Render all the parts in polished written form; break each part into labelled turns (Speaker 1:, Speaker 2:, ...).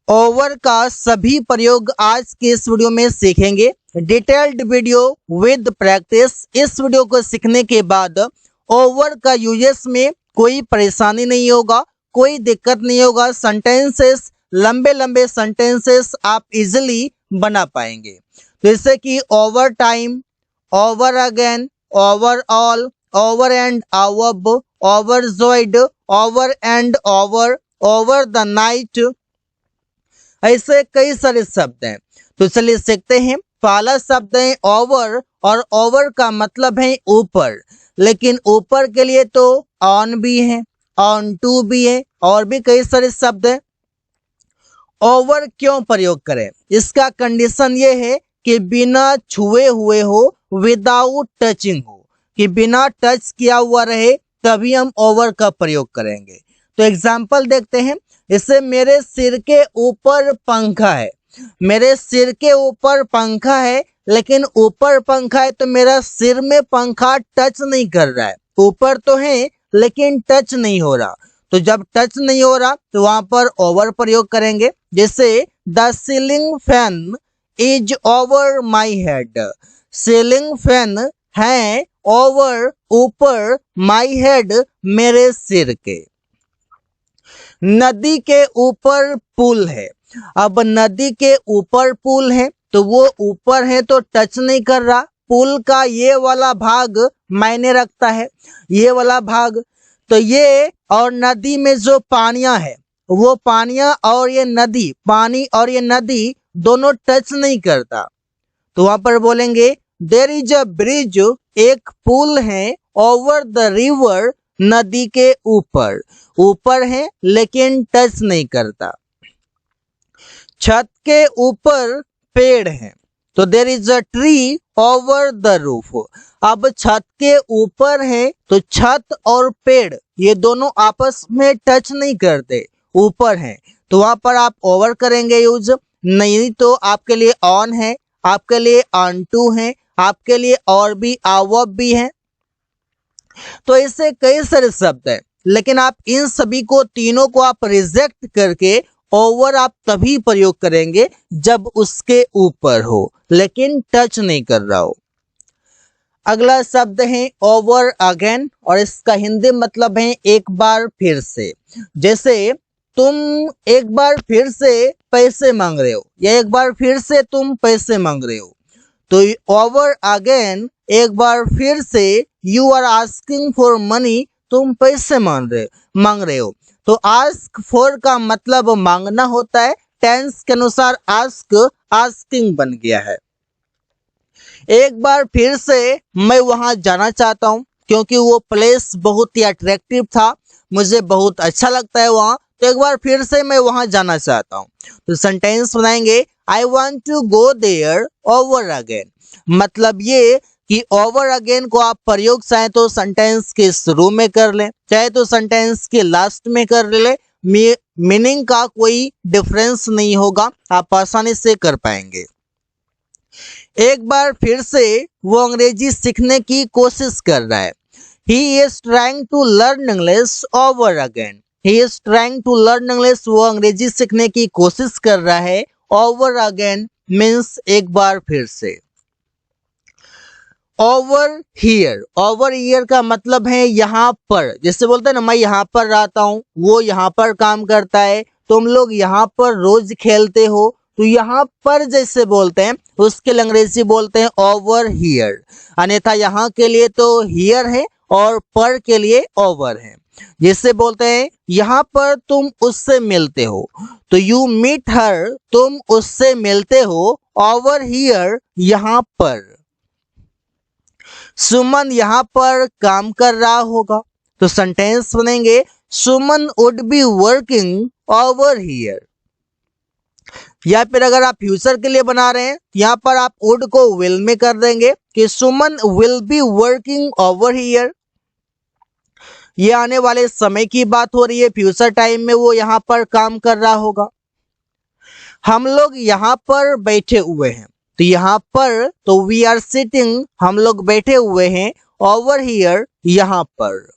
Speaker 1: Over का सभी प्रयोग आज के इस वीडियो में सीखेंगे। Detailed video with practice. इस वीडियो को सीखने के बाद ओवर का यूजेस में कोई परेशानी नहीं होगा, कोई दिक्कत नहीं होगा। सेंटेंसेस, लंबे लंबे सेंटेंसेस आप इजीली बना पाएंगे। जैसे कि over time, over again, overall, over and above, overjoyed, over and over the night, ऐसे कई सारे शब्द हैं। तो चलिए सीखते हैं। पहला शब्द है ओवर, और ओवर का मतलब है ऊपर। लेकिन ऊपर के लिए तो ऑन भी है, ऑन टू भी है, और भी कई सारे शब्द हैं। ओवर क्यों प्रयोग करें? इसका कंडीशन ये है कि बिना छुए हुए हो, विदाउट टचिंग हो, कि बिना टच किया हुआ रहे, तभी हम ओवर का प्रयोग करेंगे। तो एग्जाम्पल देखते हैं। इससे मेरे सिर के ऊपर पंखा है, मेरे सिर के ऊपर पंखा है, लेकिन ऊपर पंखा है तो मेरा सिर में पंखा टच नहीं कर रहा है। ऊपर तो है लेकिन टच नहीं हो रहा। तो जब टच नहीं हो रहा तो वहां पर ओवर प्रयोग करेंगे। जैसे the ceiling fan is over my head. Ceiling fan है ओवर, ऊपर, माई हेड, मेरे सिर के। नदी के ऊपर पुल है। अब नदी के ऊपर पुल है तो वो ऊपर है तो टच नहीं कर रहा। पुल का ये वाला भाग मायने रखता है, ये वाला भाग। तो ये और नदी में जो पानियां है, वो पानियां और ये नदी, पानी और ये नदी दोनों टच नहीं करता। तो वहां पर बोलेंगे देयर इज अ ब्रिज, एक पुल है, ओवर द रिवर, नदी के ऊपर। ऊपर है लेकिन टच नहीं करता। छत के ऊपर पेड़ है, तो there is a tree over the roof. अब छत के ऊपर है तो छत और पेड़ ये दोनों आपस में टच नहीं करते, ऊपर है, तो वहां पर आप ओवर करेंगे यूज। नहीं तो आपके लिए ऑन है, आपके लिए ऑन टू है, आपके लिए और भी अबव भी है। तो इससे कई सारे शब्द हैं, लेकिन आप इन सभी को, तीनों को आप रिजेक्ट करके ओवर आप तभी प्रयोग करेंगे जब उसके ऊपर हो लेकिन टच नहीं कर रहा हो। अगला शब्द है ओवर अगेन, और इसका हिंदी मतलब है एक बार फिर से। जैसे तुम एक बार फिर से पैसे मांग रहे हो, या एक बार फिर से तुम पैसे मांग रहे हो। तो ओवर अगेन, एक बार फिर से, you are asking for money, तुम पैसे मांग रहे हो। तो आस्क फॉर का मतलब मांगना होता है। टेंस के अनुसार आस्क आस्किंग बन गया है। एक बार फिर से मैं वहां जाना चाहता हूं, क्योंकि वो प्लेस बहुत ही अट्रैक्टिव था, मुझे बहुत अच्छा लगता है वहां, तो एक बार फिर से मैं वहां जाना चाहता हूं। तो सेंटेंस बनाएंगे I want to go there over again. मतलब ये कि ओवर अगेन को आप प्रयोग चाहे तो सेंटेंस के शुरू में कर लें, चाहे तो सेंटेंस के लास्ट में कर ले, मीनिंग का कोई डिफरेंस नहीं होगा, आप आसानी से कर पाएंगे। एक बार फिर से वो अंग्रेजी सीखने की कोशिश कर रहा है। He is trying to learn English over again. He is trying to learn English, वो अंग्रेजी सीखने की कोशिश कर रहा है। Over again means एक बार फिर से। ओवर हियर, ओवर हियर का मतलब है यहाँ पर। जैसे बोलते हैं ना, मैं यहाँ पर रहता हूँ, वो यहाँ पर काम करता है, तुम लोग यहाँ पर रोज खेलते हो, तो यहाँ पर जैसे बोलते हैं उसके लिए अंग्रेजी बोलते हैं ओवर हियर। अन्यथा यहाँ के लिए तो हियर है और पर के लिए ओवर है। जैसे बोलते हैं यहाँ पर तुम उससे मिलते हो, तो यू मीट हर, तुम उससे मिलते हो। ओवर हियर यहाँ पर। सुमन यहाँ पर काम कर रहा होगा, तो सेंटेंस बनेंगे Suman would be working over here. या फिर अगर आप फ्यूचर के लिए बना रहे हैं, यहाँ पर आप वुड को विल में कर देंगे कि Suman will be working over here. ये आने वाले समय की बात हो रही है, फ्यूचर टाइम में वो यहाँ पर काम कर रहा होगा। हम लोग यहाँ पर बैठे हुए हैं, तो यहाँ पर तो वी आर सिटिंग, हम लोग बैठे हुए हैं। ओवर हियर यहाँ पर।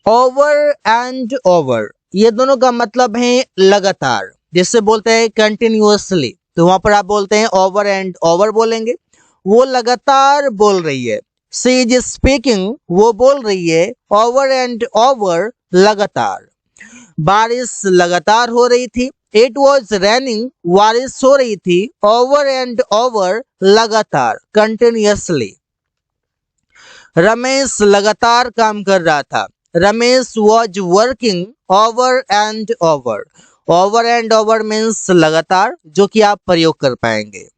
Speaker 1: ओवर एंड ओवर ये दोनों का मतलब है लगातार। जिससे बोलते हैं कंटिन्यूअसली, तो वहां पर आप बोलते हैं ओवर एंड ओवर बोलेंगे। वो लगातार बोल रही है, शी इज स्पीकिंग, वो बोल रही है ओवर एंड ओवर, लगातार। बारिश लगातार हो रही थी, इट वॉज रैनिंग, बारिश हो रही थी ओवर एंड ओवर, लगातार, कंटिन्यूअसली। रमेश लगातार काम कर रहा था, Ramesh was working over and over. Over and over means लगातार, जो कि आप प्रयोग कर पाएंगे।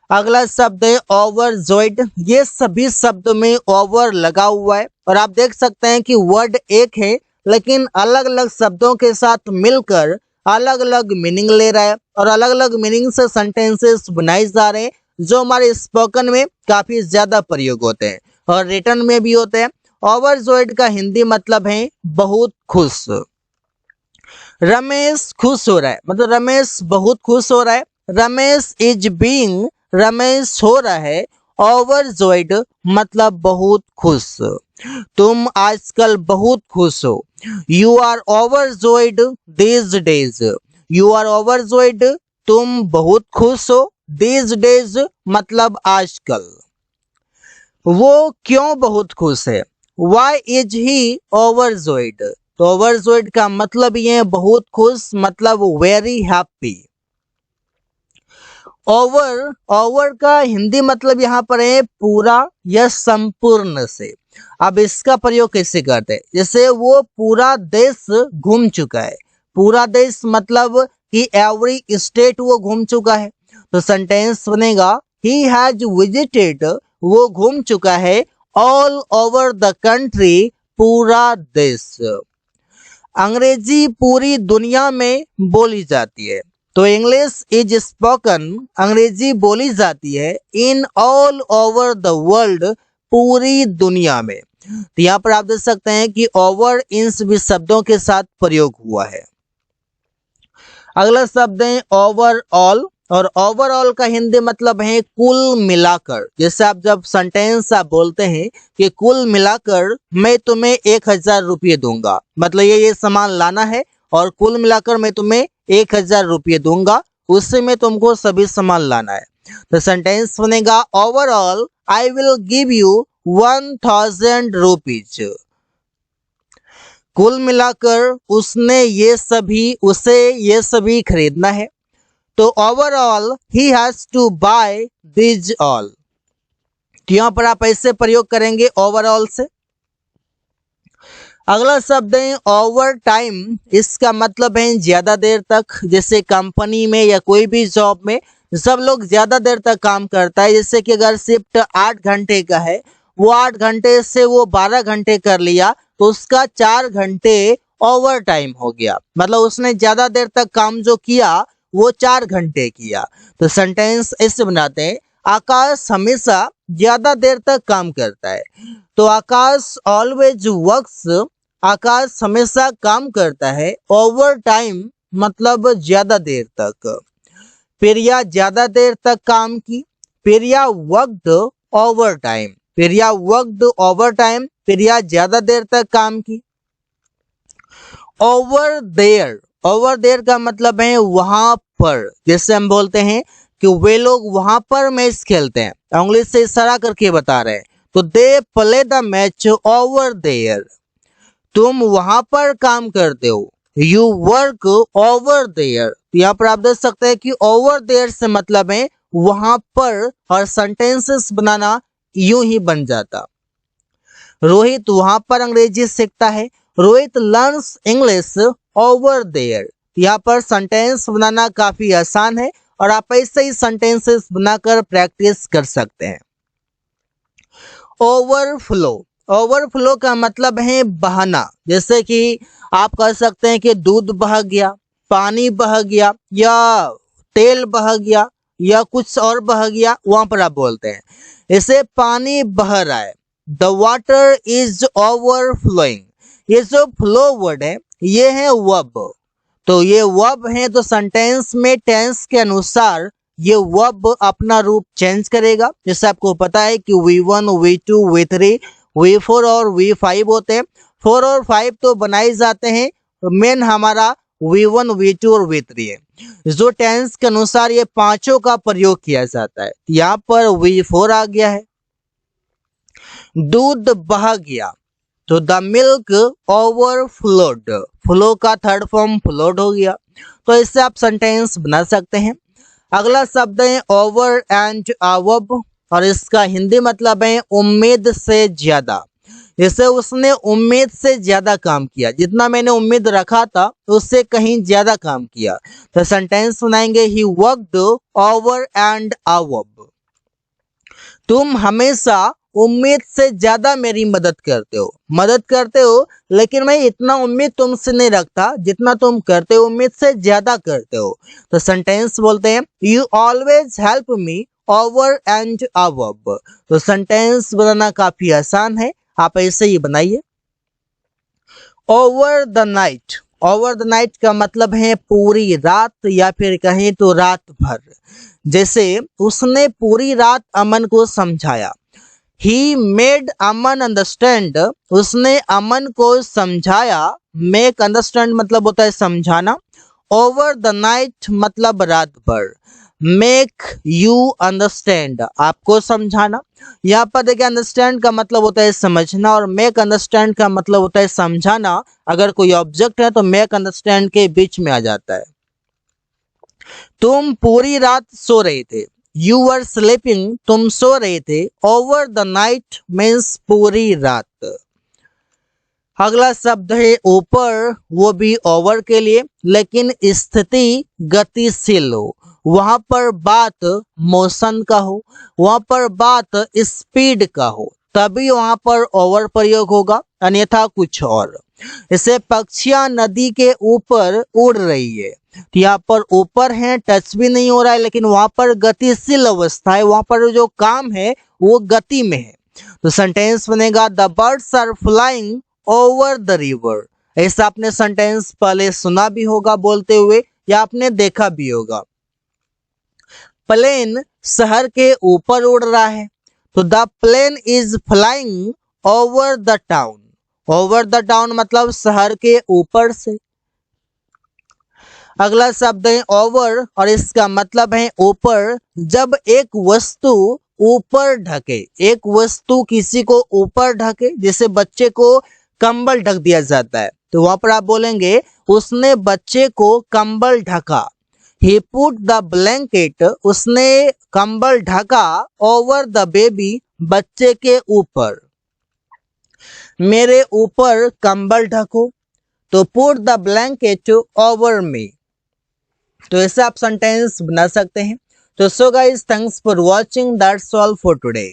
Speaker 1: अगला शब्द है ओवरजॉयड। ये सभी शब्द में ओवर लगा हुआ है और आप देख सकते हैं कि वर्ड एक है लेकिन अलग अलग शब्दों के साथ मिलकर अलग अलग मीनिंग ले रहा है और अलग अलग मीनिंग से सेंटेंसेस बनाए जा रहे हैं, जो हमारे स्पोकन में काफी ज्यादा प्रयोग होते हैं और रिटन में भी होते हैं। ओवरजॉयड का हिंदी मतलब है बहुत खुश। रमेश खुश हो रहा है, मतलब रमेश बहुत खुश हो रहा है। रमेश इज बीइंग, रमेश हो रहा है ओवरजॉयड, मतलब बहुत खुश। तुम आजकल बहुत खुश हो, you are overjoyed these days, you are overjoyed, तुम बहुत खुश हो, दीज डेज मतलब आजकल। वो क्यों बहुत खुश है, वाई इज ही ओवरजॉयड, तो ओवरजॉयड का मतलब ये है बहुत खुश, मतलब वेरी हैप्पी। ओवर, ओवर का हिंदी मतलब यहाँ पर है पूरा या संपूर्ण से। अब इसका प्रयोग कैसे करते हैं, जैसे वो पूरा देश घूम चुका है, पूरा देश मतलब कि एवरी स्टेट वो घूम चुका है, तो सेंटेंस बनेगा ही हैज विजिटेड, वो घूम चुका है ऑल ओवर द कंट्री, पूरा देश। अंग्रेजी पूरी दुनिया में बोली जाती है, तो इंग्लिश इज स्पोकन, अंग्रेजी बोली जाती है in all over the world, पूरी दुनिया में। तो यहाँ पर आप देख सकते हैं कि ओवर इन सभी शब्दों के साथ प्रयोग हुआ है। अगला शब्द है ओवरऑल, और ओवरऑल का हिंदी मतलब है कुल मिलाकर। जैसे आप जब सेंटेंस आप बोलते हैं कि कुल मिलाकर मैं तुम्हें 1000 रुपये दूंगा, मतलब ये सामान लाना है और कुल मिलाकर मैं तुम्हें 1000 रुपये दूंगा, उससे में तुमको सभी सामान लाना है, तो सेंटेंस बनेगा overall I will give you 1000 rupees. कुल मिलाकर उसने ये सभी, उसे ये सभी खरीदना है, तो overall he has to buy this all. तो यहां पर आप ऐसे प्रयोग करेंगे ओवरऑल से। अगला शब्द है ओवर टाइम, इसका मतलब है ज्यादा देर तक। जैसे कंपनी में या कोई भी जॉब में सब लोग ज्यादा देर तक काम करता है, जैसे कि अगर शिफ्ट 8 घंटे का है, वो 8 घंटे से वो 12 घंटे कर लिया, तो उसका 4 घंटे ओवर टाइम हो गया, मतलब उसने ज्यादा देर तक काम जो किया वो 4 घंटे किया। तो सेंटेंस ऐसे बनाते हैं आकाश हमेशा ज्यादा देर तक काम करता है, तो आकाश ऑलवेज वर्क्स, आकाश हमेशा काम करता है ओवर टाइम, मतलब ज्यादा देर तक। प्रिया ज्यादा देर तक काम की, प्रिया वर्कड ओवर टाइम, प्रिया वर्कड ओवर टाइम, प्रिया ज्यादा देर तक काम की। ओवर देयर, ओवर देयर का मतलब है वहां पर। जैसे हम बोलते हैं कि वे लोग वहां पर मैच खेलते हैं, इंग्लिश से इशारा करके बता रहे हैं, तो they play the match over there. तुम वहां पर काम करते हो, यू वर्क ओवर देयर। यहाँ पर आप देख सकते हैं कि ओवर देयर से मतलब है वहां पर, और सेंटेंसेस बनाना यूं ही बन जाता। रोहित वहां पर अंग्रेजी सीखता है, Rohit learns English over there. यहाँ पर सेंटेंस बनाना काफी आसान है और आप ऐसे ही सेंटेंसेस बनाकर प्रैक्टिस कर सकते हैं। ओवरफ्लो, ओवरफ्लो का मतलब है बहाना। जैसे कि आप कह सकते हैं कि दूध बह गया, पानी बह गया, या तेल बह गया, या कुछ और बह गया, वहां पर आप बोलते हैं इसे पानी बह रहा है, द वाटर इज ओवरफ्लोइंग। ये जो फ्लो वर्ड है ये है वर्ब, तो ये वर्ब है, तो सेंटेंस में टेंस के अनुसार ये वर्ब अपना रूप चेंज करेगा। जैसे आपको पता है कि V1, V2, V3, V4 और V5 होते हैं। 4 और 5 तो बनाए जाते हैं, मेन हमारा V1, V2 और V3 है। जो टेंस के अनुसार ये पांचों का प्रयोग किया जाता है। यहाँ पर V4 आ गया है। दूध बह गया तो द मिल्क ओवरफ्लोड, फ्लो का थर्ड फॉर्म फ्लोड हो गया। तो इससे आप सेंटेंस बना सकते हैं। अगला शब्द है ओवर एंड अबव और इसका हिंदी मतलब है उम्मीद से ज्यादा। जैसे उसने उम्मीद से ज्यादा काम किया, जितना मैंने उम्मीद रखा था उससे कहीं ज्यादा काम किया। तो सेंटेंस सुनाएंगे he worked over and above. तुम हमेशा उम्मीद से ज्यादा मेरी मदद करते हो, लेकिन मैं इतना उम्मीद तुमसे नहीं रखता जितना तुम करते हो, उम्मीद से ज्यादा करते हो। तो सेंटेंस बोलते हैं you always help me over and above. तो सेंटेंस बनाना काफी आसान है, आप ऐसे ही बनाइए। Over the night, over the night का मतलब है पूरी रात या फिर कहें तो रात भर। जैसे उसने पूरी रात अमन को समझाया। ही मेड अमन अंडरस्टैंड, उसने अमन को समझाया। मेक अंडरस्टैंड मतलब होता है समझाना। ओवर द नाइट मतलब रात भर। मेक यू अंडरस्टैंड आपको समझाना। यहाँ पर देखिए अंडरस्टैंड का मतलब होता है समझना और मेक अंडरस्टैंड का मतलब होता है समझाना। अगर कोई ऑब्जेक्ट है तो मेक अंडरस्टैंड के बीच में आ जाता है। तुम पूरी रात सो रहे थे। यू वर स्लीपिंग, तुम सो रहे थे। ओवर द नाइट मीन्स पूरी रात। अगला शब्द है ऊपर, वो भी ओवर के लिए, लेकिन स्थिति गतिशील हो। वहां पर बात मोशन का हो, वहां पर बात स्पीड का हो, तभी वहां पर ओवर प्रयोग होगा, अन्यथा कुछ और। इसे पक्षियां नदी के ऊपर उड़ रही है। तो यहाँ पर ऊपर है, टच भी नहीं हो रहा है, लेकिन वहां पर गतिशील अवस्था है, वहां पर जो काम है वो गति में है। तो सेंटेंस बनेगा the birds are flying over the river. ऐसा आपने सेंटेंस पहले सुना भी होगा बोलते हुए या आपने देखा भी होगा। प्लेन शहर के ऊपर उड़ रहा है तो the plane is flying over the town. Over the town मतलब शहर के ऊपर से। अगला शब्द है ओवर और इसका मतलब है ऊपर। जब एक वस्तु ऊपर ढके, एक वस्तु किसी को ऊपर ढके, जैसे बच्चे को कंबल ढक दिया जाता है, तो वहां पर आप बोलेंगे उसने बच्चे को कंबल ढका। ही पुट द ब्लैंकेट, उसने कंबल ढका ओवर द बेबी, बच्चे के ऊपर। मेरे ऊपर कंबल ढको, तो put the blanket over me. तो ऐसे आप सेंटेंस बना सकते हैं। तो so guys, thanks for watching, that's all for today.